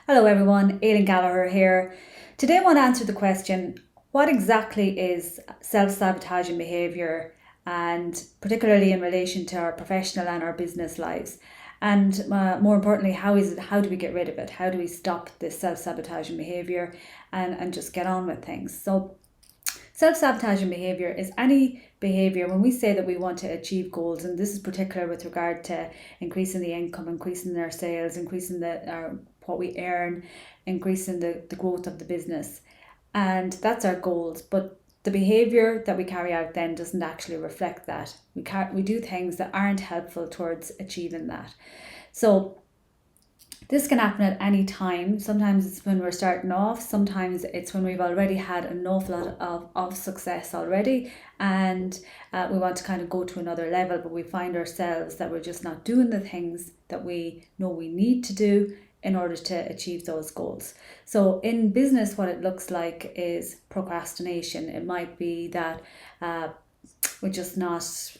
Hello everyone, Aileen Gallagher here. Today I want to answer the question, what exactly is self-sabotaging behaviour, and particularly in relation to our professional and our business lives? And more importantly, how do we get rid of it? How do we stop this self-sabotaging behaviour and just get on with things? So self-sabotaging behaviour is any behaviour when we say that we want to achieve goals, and this is particular with regard to increasing the income, increasing our sales, increasing what we earn, increasing the growth of the business. And that's our goals. But the behaviour that we carry out then doesn't actually reflect that. We do things that aren't helpful towards achieving that. So this can happen at any time. Sometimes it's when we're starting off, sometimes it's when we've already had an awful lot of success already, and we want to kind of go to another level, but we find ourselves that we're just not doing the things that we know we need to do in order to achieve those goals. So in business, what it looks like is procrastination. It might be that we're just not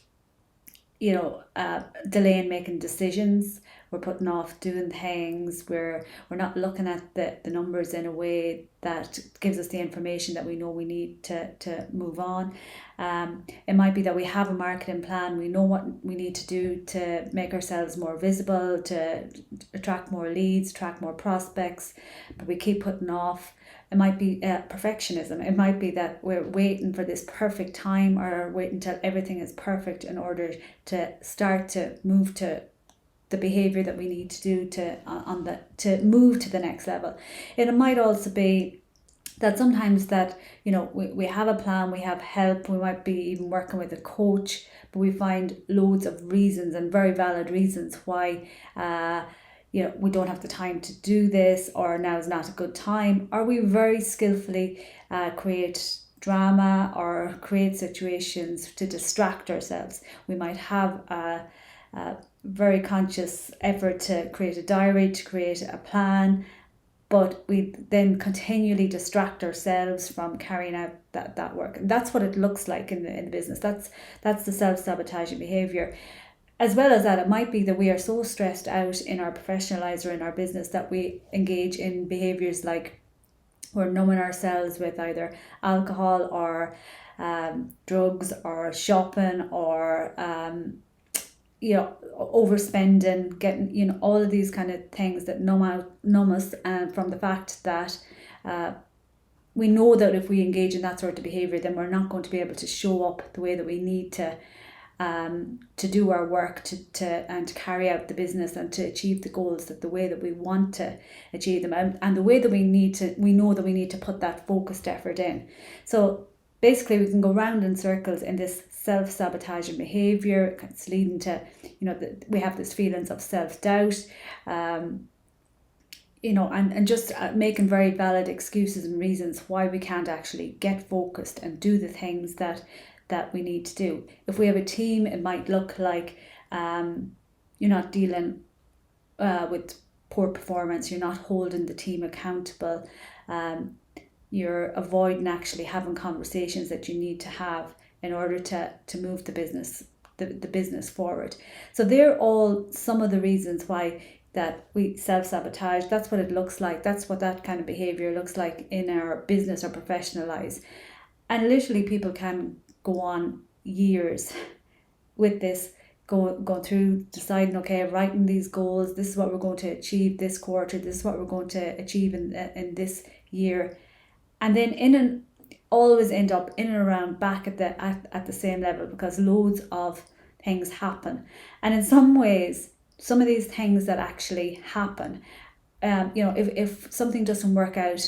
delaying making decisions. We're putting off doing things. We're not looking at the numbers in a way that gives us the information that we know we need to move on. It might be that we have a marketing plan. We know what we need to do to make ourselves more visible, to attract more leads, attract more prospects, but we keep putting off. It might be perfectionism. It might be that we're waiting for this perfect time, or waiting until everything is perfect in order to start to move to the behavior that we need to do to move to the next level. And it might also be that sometimes that we have a plan, we have help, we might be even working with a coach, but we find loads of reasons, and very valid reasons, why we don't have the time to do this, or now is not a good time, or we very skillfully create drama or create situations to distract ourselves. We might have a very conscious effort to create a diary, to create a plan, but we then continually distract ourselves from carrying out that work. And that's what it looks like in the business. That's the self-sabotaging behaviour. As well as that, it might be that we are so stressed out in our professional lives or in our business that we engage in behaviours like we're numbing ourselves with either alcohol or drugs or shopping or overspending, getting all of these kind of things that numb us, and from the fact that we know that if we engage in that sort of behaviour, then we're not going to be able to show up the way that we need to do our work, to carry out the business, and to achieve the goals that the way that we want to achieve them, and the way that we know that we need to put that focused effort in. So basically we can go round in circles in this self-sabotaging behaviour. It's leading to we have this feelings of self-doubt, and just making very valid excuses and reasons why we can't actually get focused and do the things that we need to do. If we have a team, it might look like you're not dealing with poor performance, you're not holding the team accountable, you're avoiding actually having conversations that you need to have in order to move the business forward. So they're all some of the reasons why that we self-sabotage. That's what it looks like. That's what that kind of behaviour looks like in our business or professional lives. And literally people can go on years with this, going through, deciding, okay, writing these goals, this is what we're going to achieve this quarter, this is what we're going to achieve in this year, and then always end up in and around back at the same level, because loads of things happen. And in some ways, some of these things that actually happen, if something doesn't work out,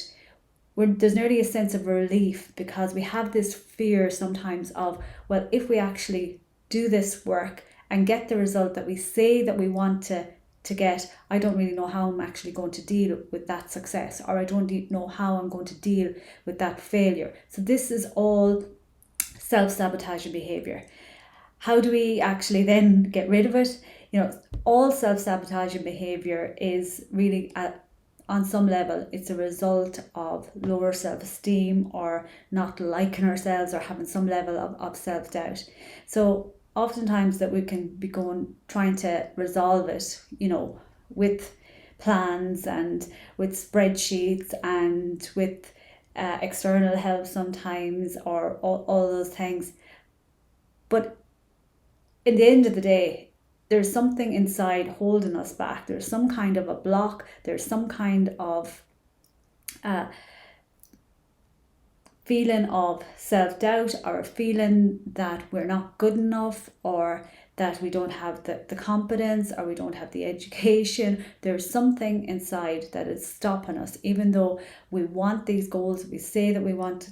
there's nearly a sense of relief, because we have this fear sometimes of, well, if we actually do this work and get the result that we say that we want to get, I don't really know how I'm actually going to deal with that success, or I don't know how I'm going to deal with that failure. So this is all self-sabotaging behaviour. How do we actually then get rid of it? All self-sabotaging behaviour is really on some level, it's a result of lower self-esteem, or not liking ourselves, or having some level of self-doubt. So oftentimes that we can be trying to resolve it, with plans and with spreadsheets and with external help sometimes, or all those things. But in the end of the day, there's something inside holding us back. There's some kind of a block. There's some kind of feeling of self-doubt, or a feeling that we're not good enough, or that we don't have the competence, or we don't have the education. There's something inside that is stopping us, even though we want these goals. We say that we want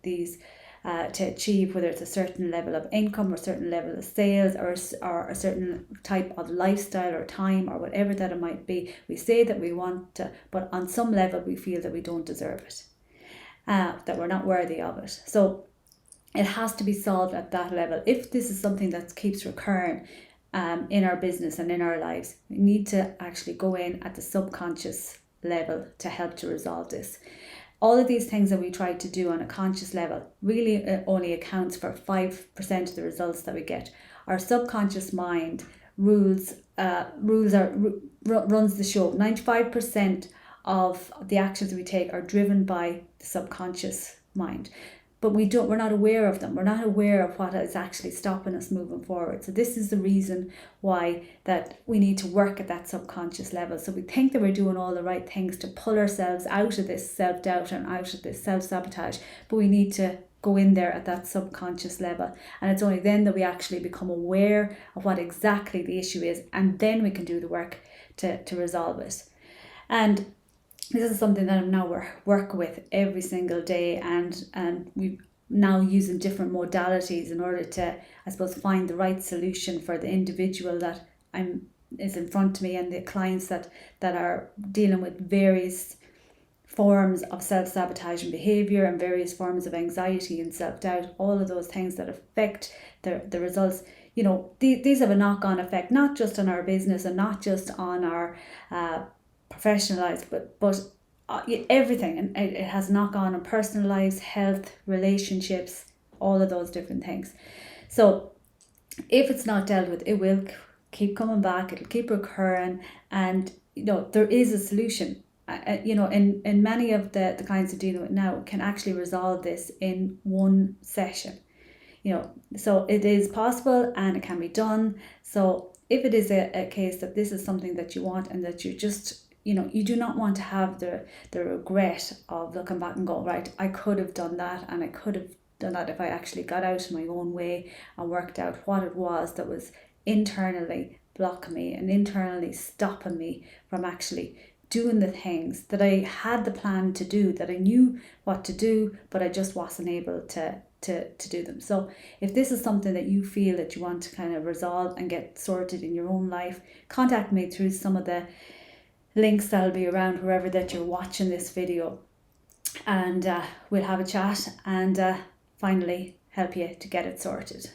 these to achieve, whether it's a certain level of income, or a certain level of sales, or a certain type of lifestyle or time, or whatever that it might be. We say that we want to, but on some level we feel that we don't deserve it, that we're not worthy of it. So it has to be solved at that level. If this is something that keeps recurring in our business and in our lives, we need to actually go in at the subconscious level to help to resolve this. All of these things that we try to do on a conscious level really only accounts for 5% of the results that we get. Our subconscious mind runs the show. 95% of the actions we take are driven by the subconscious mind. But we're not aware of them. We're not aware of what is actually stopping us moving forward. So this is the reason why that we need to work at that subconscious level. So we think that we're doing all the right things to pull ourselves out of this self-doubt and out of this self-sabotage, but we need to go in there at that subconscious level. And it's only then that we actually become aware of what exactly the issue is, and then we can do the work to resolve it. And this is something that I'm now work with every single day, and we've now using different modalities in order to, I suppose, find the right solution for the individual that is in front of me, and the clients that are dealing with various forms of self-sabotaging behaviour and various forms of anxiety and self-doubt, all of those things that affect the results. You know, these have a knock-on effect, not just on our business and not just on our professional lives, but everything, and it has knock-on personal lives, health, relationships, all of those different things. So if it's not dealt with, it will keep coming back, it'll keep recurring, and there is a solution. In many of the clients I'm dealing with now can actually resolve this in one session. So it is possible and it can be done. So if it is a case that this is something that you want, and that you just you do not want to have the regret of looking back and go, right, I could have done that, and I could have done that if I actually got out of my own way and worked out what it was that was internally blocking me and internally stopping me from actually doing the things that I had the plan to do, that I knew what to do, but I just wasn't able to do them. So if this is something that you feel that you want to kind of resolve and get sorted in your own life, contact me through some of the links that'll be around wherever that you're watching this video, and we'll have a chat and finally help you to get it sorted.